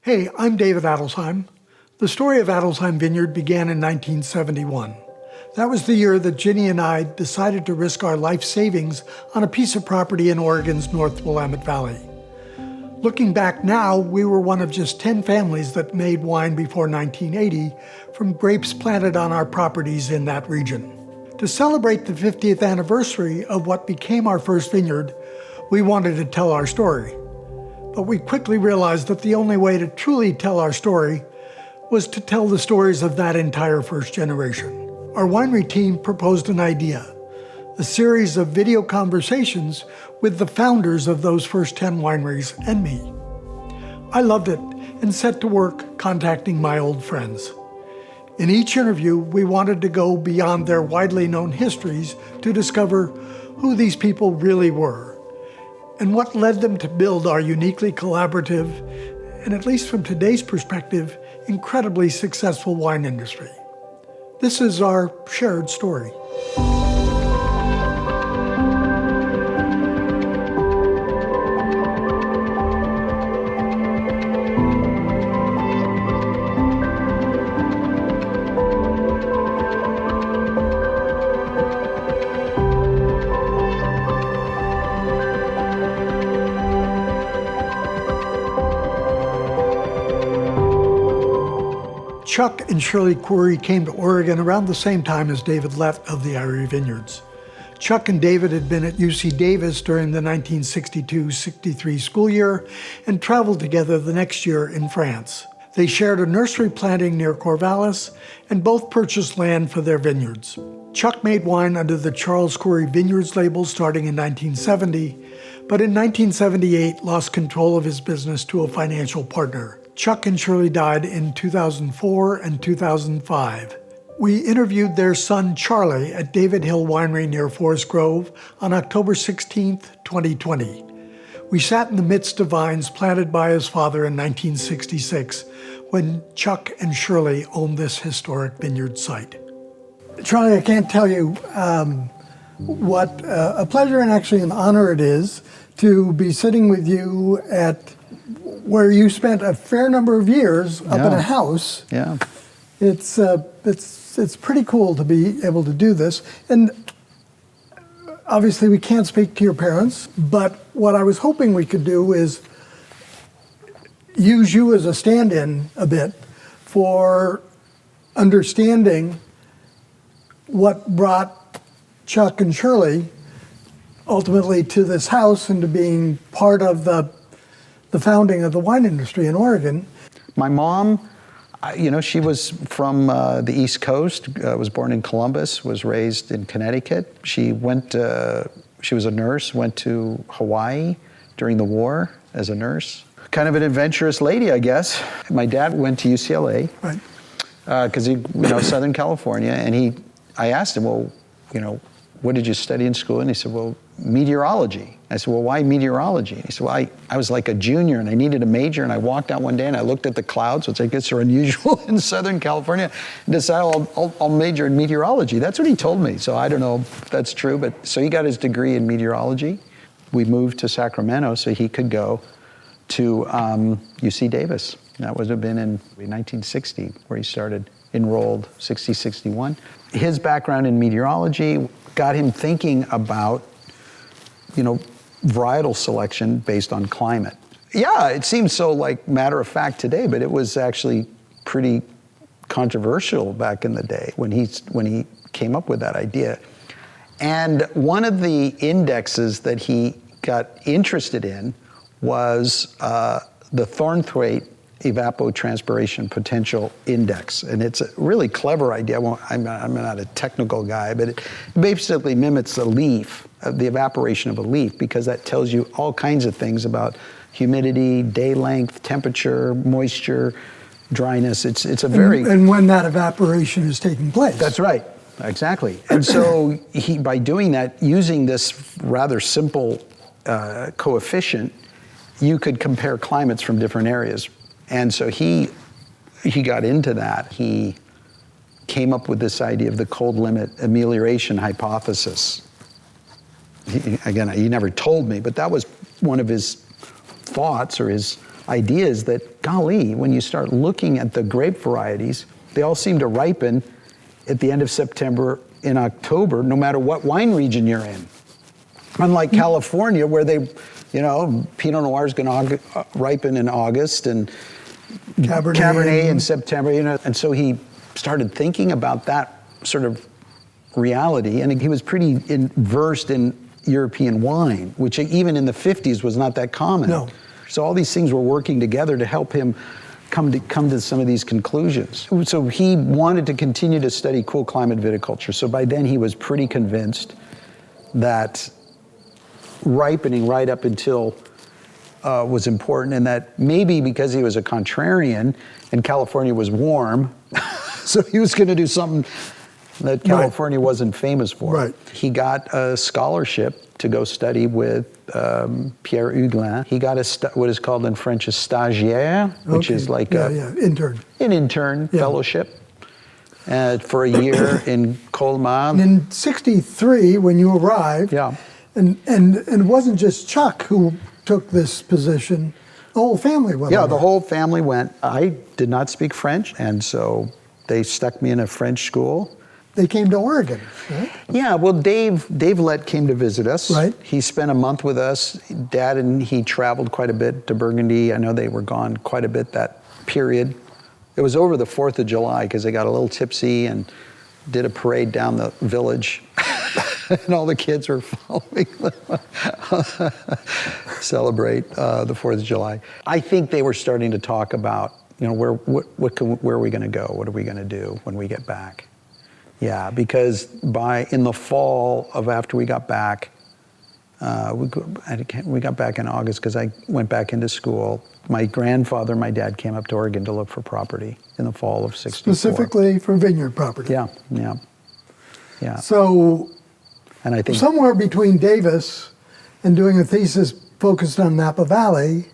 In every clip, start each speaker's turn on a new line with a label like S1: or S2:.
S1: Hey, I'm David Adelsheim. The story of Adelsheim Vineyard began in 1971. That was the year that Ginny and I decided to risk our life savings on a piece of property in Oregon's North Willamette Valley. Looking back now, we were one of just 10 families that made wine before 1980 from grapes planted on our properties in that region. To celebrate the 50th anniversary of what became our first vineyard, we wanted to tell our story. But we quickly realized that the only way to truly tell our story was to tell the stories of that entire first generation. Our winery team proposed an idea, a series of video conversations with the founders of those first 10 wineries and me. I loved it and set to work contacting my old friends. In each interview, we wanted to go beyond their widely known histories to discover who these people really were and what led them to build our uniquely collaborative, and at least from today's perspective, incredibly successful wine industry. This is our shared story. Chuck and Shirley Coury came to Oregon around the same time as David Lett of the Eyrie Vineyards. Chuck and David had been at UC Davis during the 1962-63 school year and traveled together the next year in France. They shared a nursery planting near Corvallis and both purchased land for their vineyards. Chuck made wine under the Charles Coury Vineyards label starting in 1970, but in 1978 lost control of his business to a financial partner. Chuck and Shirley died in 2004 and 2005. We interviewed their son, Charley, at David Hill Winery near Forest Grove on October 16, 2020. We sat in the midst of vines planted by his father in 1966 when Chuck and Shirley owned this historic vineyard site. Charley, I can't tell you what a pleasure and actually an honor it is to be sitting with you at where you spent a fair number of years up in a house.
S2: Yeah.
S1: It's pretty cool to be able to do this. And obviously we can't speak to your parents, but what I was hoping we could do is use you as a stand-in a bit for understanding what brought Chuck and Shirley ultimately to this house and to being part of the founding of the wine industry in Oregon.
S2: My mom, she was from the East Coast, was born in Columbus, was raised in Connecticut. She was a nurse, went to Hawaii during the war as a nurse. Kind of an adventurous lady, I guess. My dad went to UCLA, right? Because Southern California, and I asked him, well, what did you study in school? And he said, well, meteorology. I said, well, why meteorology? And he said, well, I was like a junior and I needed a major, and I walked out one day and I looked at the clouds, which I guess are unusual in Southern California, and decided I'll major in meteorology. That's what he told me. So I don't know if that's true, but so he got his degree in meteorology. We moved to Sacramento so he could go to UC Davis. That would have been in 1960 where he started, enrolled, 60-61. His background in meteorology got him thinking about varietal selection based on climate. Yeah, it seems so matter of fact today, but it was actually pretty controversial back in the day when he came up with that idea. And one of the indexes that he got interested in was the Thornthwaite evapotranspiration potential index, and it's a really clever idea. I'm not a technical guy, but it basically mimics a leaf, the evaporation of a leaf, because that tells you all kinds of things about humidity, day length, temperature, moisture, dryness. It's a very
S1: and when that evaporation is taking place.
S2: That's right, exactly. And so by doing that, using this rather simple coefficient, you could compare climates from different areas. And so he got into that. He came up with this idea of the cold limit amelioration hypothesis. He never told me, but that was one of his thoughts or his idea is that, golly, when you start looking at the grape varieties, they all seem to ripen at the end of September, in October, no matter what wine region you're in. Unlike California, where they, Pinot Noir is going to ripen in August, and Cabernet in September, And so he started thinking about that sort of reality, and he was pretty versed in European wine, which even in the 50s was not that common.
S1: No.
S2: So all these things were working together to help him come to some of these conclusions. So he wanted to continue to study cool climate viticulture. So by then he was pretty convinced that ripening right up until was important, and that maybe because he was a contrarian and California was warm, so he was going to do something that California wasn't famous for.
S1: Right.
S2: He got a scholarship to go study with Pierre Huglin. He got what is called in French a stagiaire, which is like
S1: intern.
S2: An intern fellowship for a year in Colmar.
S1: And in '63, when you arrived, and it wasn't just Chuck who took this position, the whole family went.
S2: Yeah, the whole family went. I did not speak French, and so they stuck me in a French school.
S1: They came to Oregon, right?
S2: Yeah, well, Dave Lett came to visit us.
S1: Right.
S2: He spent a month with us. Dad and he traveled quite a bit to Burgundy. I know they were gone quite a bit that period. It was over the 4th of July because they got a little tipsy and did a parade down the village. And all the kids were following them celebrate the 4th of July. I think they were starting to talk about, where are we going to go? What are we going to do when we get back? Yeah, because in the fall of after we got back, we got back in August because I went back into school. My grandfather and my dad came up to Oregon to look for property in the fall of '64.
S1: Specifically for vineyard property.
S2: Yeah.
S1: So,
S2: and I think
S1: somewhere between Davis and doing a thesis focused on Napa Valley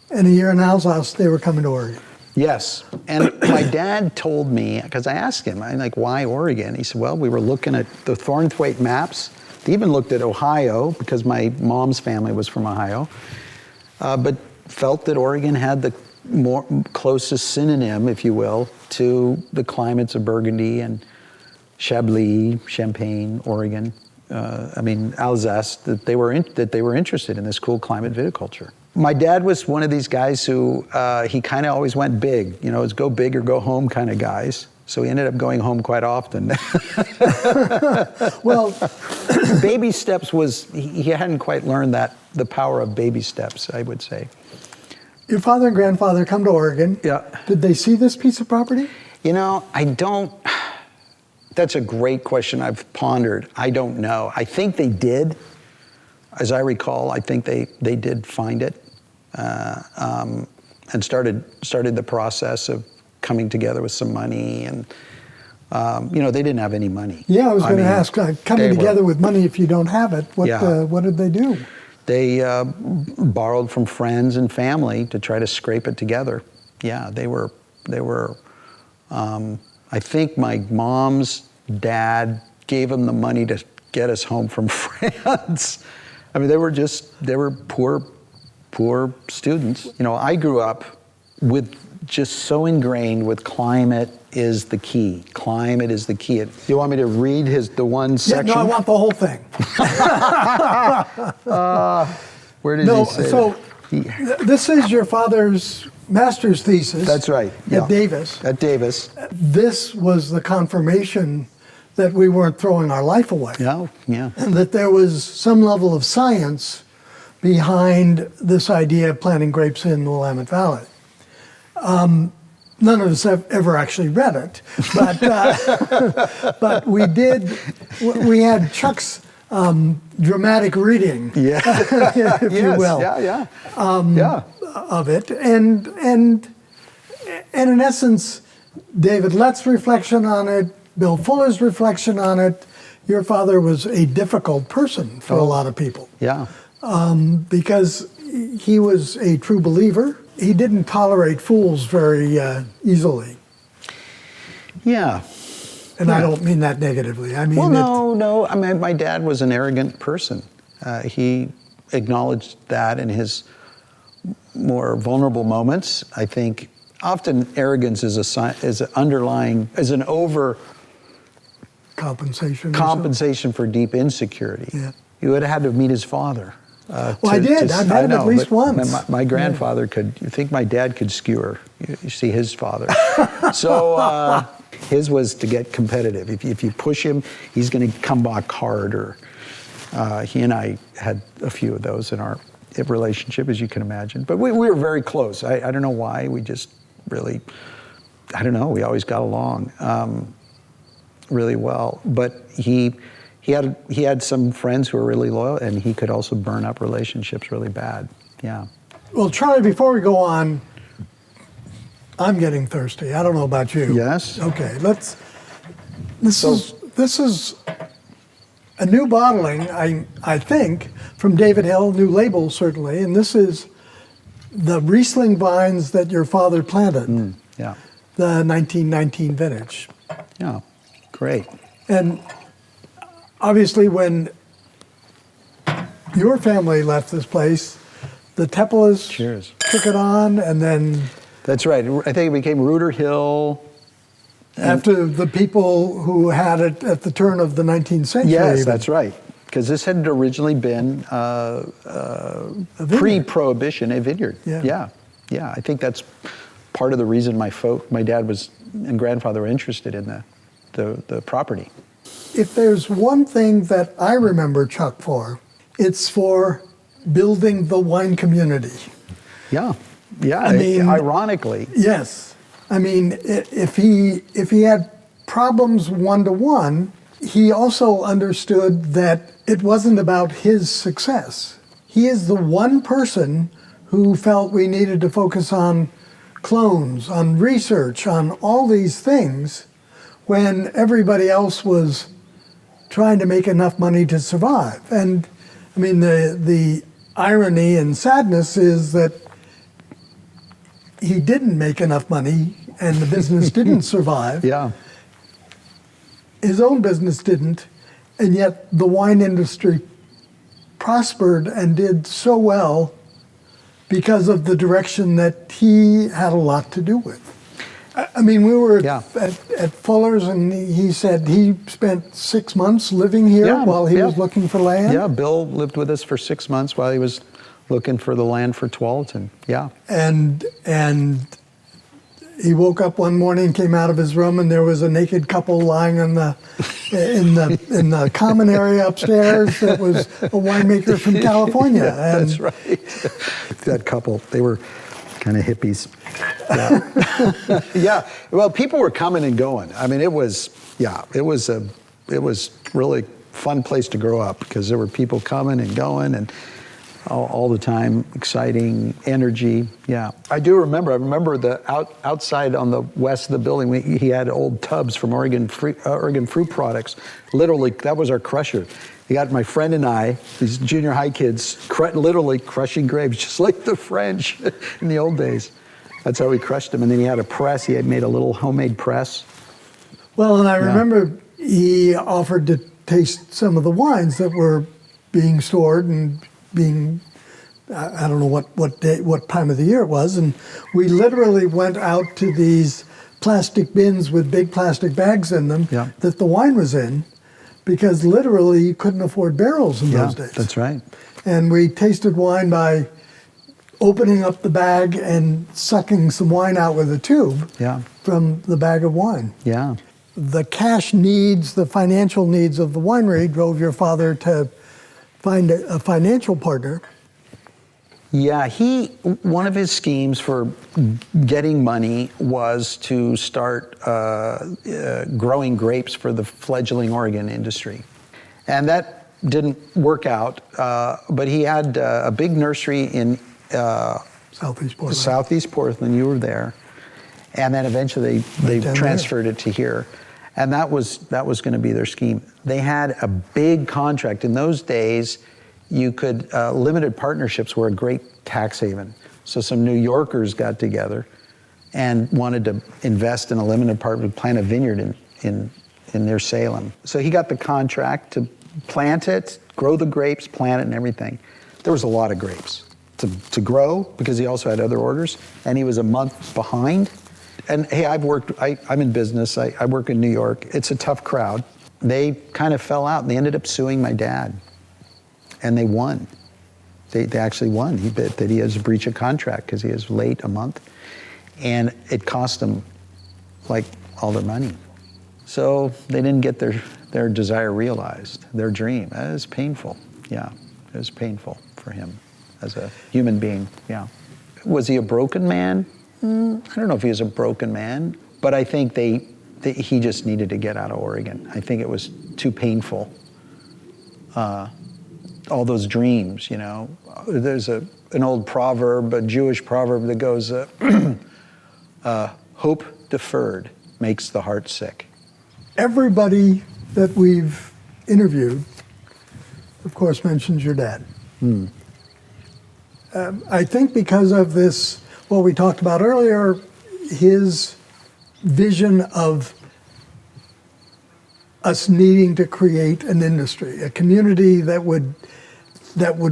S1: and a year in Alsace, they were coming to Oregon.
S2: Yes, and my dad told me, because I asked him, I'm like, why Oregon? He said, well, we were looking at the Thornthwaite maps. They even looked at Ohio, because my mom's family was from Ohio, but felt that Oregon had the closest synonym, if you will, to the climates of Burgundy and Chablis, Champagne, Oregon. Alsace, that they were interested in this cool climate viticulture. My dad was one of these guys who he kind of always went big. It's go big or go home kind of guys. So he ended up going home quite often.
S1: Well,
S2: baby steps he hadn't quite learned the power of baby steps, I would say.
S1: Your father and grandfather come to Oregon.
S2: Yeah.
S1: Did they see this piece of property?
S2: I don't. That's a great question I've pondered. I don't know. I think they did. As I recall, I think they did find it and started the process of coming together with some money. And, they didn't have any money.
S1: Yeah, I was going to ask, coming together with money if you don't have it, what did they do?
S2: They borrowed from friends and family to try to scrape it together. Yeah, they were. I think my mom's dad gave him the money to get us home from France. They were poor students. I grew up with just so ingrained with climate is the key. Climate is the key. Do you want me to read the one section?
S1: No, I want the whole thing.
S2: Where did he say
S1: so this is your father's master's thesis.
S2: That's right.
S1: At Davis.
S2: At Davis.
S1: This was the confirmation that we weren't throwing our life away.
S2: Yeah.
S1: And that there was some level of science behind this idea of planting grapes in the Willamette Valley. None of us have ever actually read it, but but we did. We had Chuck's dramatic reading, if you will, of it, and in essence, David Lett's reflection on it, Bill Fuller's reflection on it. Your father was a difficult person for a lot of people.
S2: Yeah.
S1: Because he was a true believer. He didn't tolerate fools very easily.
S2: Yeah.
S1: And I don't mean that negatively.
S2: No. My dad was an arrogant person. He acknowledged that in his more vulnerable moments. I think often arrogance is an over
S1: compensation
S2: for deep insecurity.
S1: Yeah.
S2: You would have had to meet his father.
S1: I did. I met him at least once.
S2: My grandfather could. You think my dad could skewer? You see his father. So his was to get competitive. If you push him, he's going to come back hard. Or he and I had a few of those in our relationship, as you can imagine. But we were very close. I don't know why. We just really, I don't know. We always got along really well. But he had some friends who were really loyal, and he could also burn up relationships really bad. Yeah.
S1: Well, Charlie, before we go on, I'm getting thirsty. I don't know about you.
S2: Yes.
S1: Okay. This is a new bottling, I think, from David Hill, new label certainly, and this is the Riesling vines that your father planted.
S2: Yeah.
S1: The 1919 vintage.
S2: Yeah. Great.
S1: And obviously, when your family left this place, the Teppelas took it on, and then...
S2: That's right. I think it became Reuter Hill.
S1: After the people who had it at the turn of the 19th century.
S2: Yes, that's right. Because this had originally been pre-Prohibition a vineyard. Yeah. I think that's part of the reason my dad and grandfather were interested in the property.
S1: If there's one thing that I remember Chuck for, it's for building the wine community.
S2: Yeah. I mean, ironically.
S1: Yes. I mean, if he had problems one-to-one, he also understood that it wasn't about his success. He is the one person who felt we needed to focus on clones, on research, on all these things, when everybody else was trying to make enough money to survive. And I mean, the irony and sadness is that he didn't make enough money and the business didn't survive.
S2: Yeah.
S1: His own business didn't, and yet the wine industry prospered and did so well because of the direction that he had a lot to do with. I mean, we were at Fuller's, and he said he spent 6 months living here while he was looking for land.
S2: Yeah, Bill lived with us for 6 months while he was looking for the land for Tualatin. Yeah.
S1: And he woke up one morning, came out of his room, and there was a naked couple lying in the common area upstairs. That was a winemaker from California.
S2: Yeah, that's right. That couple, they were kind of hippies. Yeah. Yeah. Well, people were coming and going. I mean, it was really fun place to grow up because there were people coming and going and all the time, exciting energy. Yeah, I remember the outside on the west of the building. He had old tubs from Oregon Fruit Products. Literally, that was our crusher. He got my friend and I, these junior high kids, literally crushing grapes, just like the French in the old days. That's how we crushed them. And then he had a press. He had made a little homemade press.
S1: Well, and I remember he offered to taste some of the wines that were being stored and being, I don't know what time of the year it was, and we literally went out to these plastic bins with big plastic bags in them that the wine was in, because literally you couldn't afford barrels in those days.
S2: That's right.
S1: And we tasted wine by opening up the bag and sucking some wine out with a tube from the bag of wine. Yeah. The cash needs, the financial needs of the winery drove your father to find a financial partner.
S2: Yeah, one of his schemes for getting money was to start growing grapes for the fledgling Oregon industry. And that didn't work out, but he had a big nursery in Southeast Portland. You were there. And then eventually they transferred it to here. And that was going to be their scheme. They had a big contract. In those days, you could, limited partnerships were a great tax haven. So some New Yorkers got together and wanted to invest in a limited partnership, plant a vineyard in near Salem. So he got the contract to plant it, grow the grapes, plant it and everything. There was a lot of grapes. to grow because he also had other orders, and he was a month behind. And hey, I'm in business, I work in New York. It's a tough crowd. They kind of fell out and they ended up suing my dad. And they won. They actually won. He bid that he has a breach of contract because he was late a month. And it cost them like all their money. So they didn't get their desire realized, their dream. It was painful, yeah. It was painful for him as a human being, yeah. Was he a broken man? I don't know if he was a broken man, but I think he just needed to get out of Oregon. I think it was too painful. All those dreams, you know. There's an old proverb, a Jewish proverb that goes, hope deferred makes the heart sick.
S1: Everybody that we've interviewed, of course, mentions your dad. I think because of this, what we talked about earlier, his vision of us needing to create an industry, a community that would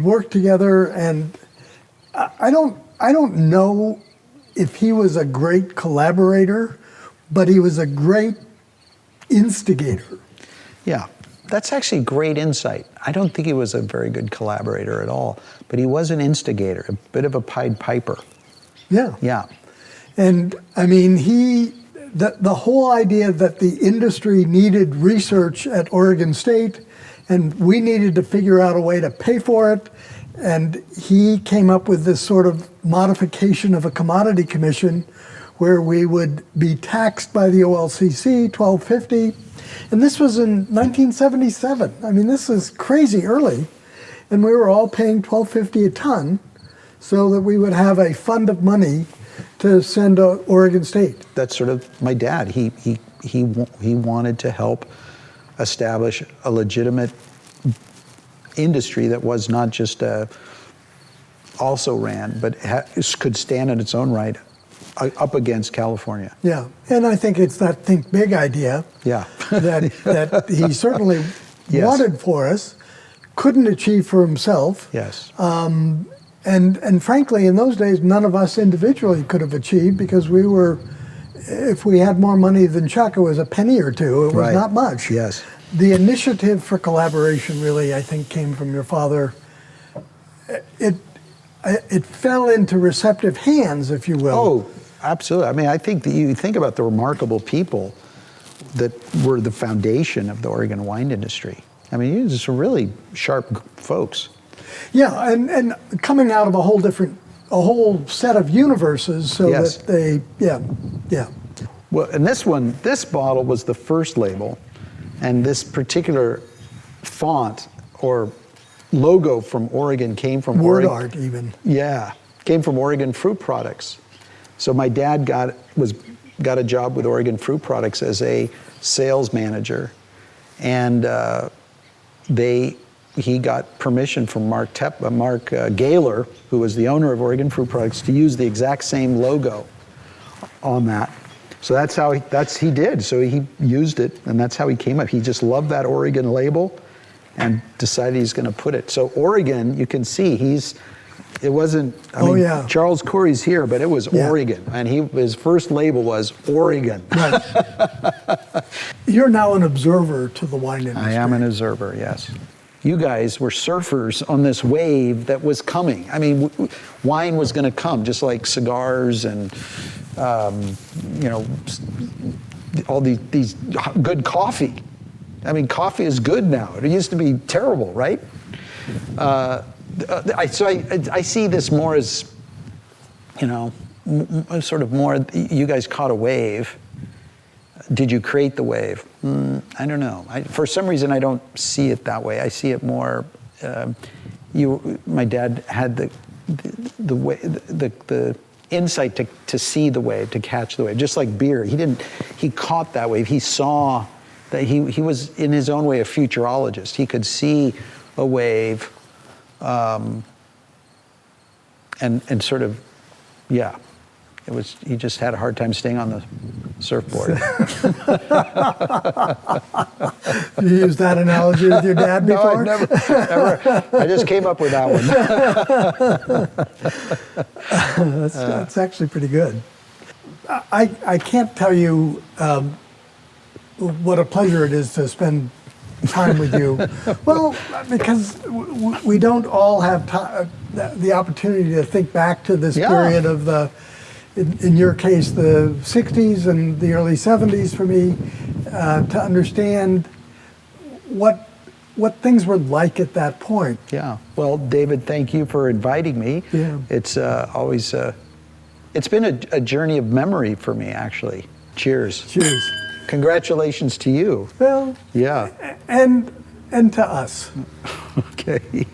S1: work together. And I don't know if he was a great collaborator, but he was a great instigator.
S2: Yeah, that's actually great insight. I don't think he was a very good collaborator at all, but he was an instigator, a bit of a Pied Piper.
S1: Yeah.
S2: Yeah.
S1: And I mean, the whole idea that the industry needed research at Oregon State and we needed to figure out a way to pay for it. And he came up with this sort of modification of a commodity commission where we would be taxed by the OLCC, $12.50. And this was in 1977. I mean, this is crazy early. And we were all paying $12.50 a ton so that we would have a fund of money to send to Oregon State.
S2: That's sort of my dad. He wanted to help establish a legitimate industry that was not just also ran, but could stand on its own right up against California.
S1: Yeah, and I think it's that think big idea.
S2: Yeah.
S1: that he certainly
S2: Yes.
S1: wanted for us, couldn't achieve for himself.
S2: Yes.
S1: And frankly, in those days, none of us individually could have achieved because we were, if we had more money than Chuck, it was a penny or two. It was
S2: Right.
S1: not much.
S2: Yes.
S1: The initiative for collaboration really, I think, came from your father. It fell into receptive hands, if you will.
S2: Oh, absolutely. I mean, I think that you think about the remarkable people that were the foundation of the Oregon wine industry. I mean, you're just really sharp folks.
S1: Yeah, and coming out of a whole set of universes, so
S2: Yes.
S1: that they, yeah.
S2: Well, and this bottle was the first label, and this particular font or logo from Oregon came from
S1: Word
S2: Oregon.
S1: art, even.
S2: Yeah, came from Oregon Fruit Products. So my dad got a job with Oregon Fruit Products as a sales manager, and he got permission from Mark Gaylor, who was the owner of Oregon Fruit Products, to use the exact same logo on that. So that's how he did. So he used it, and that's how he came up. He just loved that Oregon label and decided he's going to put it. So Oregon, you can see it wasn't, I mean,
S1: yeah.
S2: Charles Coury's here, but it was Oregon. And his first label was Oregon.
S1: Right. You're now an observer to the wine industry.
S2: I am an observer, yes. You guys were surfers on this wave that was coming. I mean, wine was going to come, just like cigars and, all these good coffee. I mean, coffee is good now. It used to be terrible, right? I see this more as, sort of more, you guys caught a wave. Did you create the wave? I don't know. For some reason, I don't see it that way. I see it more, my dad had the insight to see the wave, to catch the wave, just like beer. He caught that wave. He saw that he was, in his own way, a futurologist. He could see a wave and sort of, he just had a hard time staying on surfboard.
S1: You used that analogy with your dad before?
S2: No, I never. I just came up with that one.
S1: That's actually pretty good. I can't tell you what a pleasure it is to spend time with you. Well, because we don't all have the opportunity to think back to this period of the, in your case, the 60s and the early 70s for me, to understand what things were like at that point.
S2: Yeah. Well, David, thank you for inviting me.
S1: Yeah.
S2: It's always, it's been a journey of memory for me, actually. Cheers.
S1: Cheers.
S2: Congratulations to you.
S1: Well,
S2: yeah.
S1: And to us.
S2: Okay.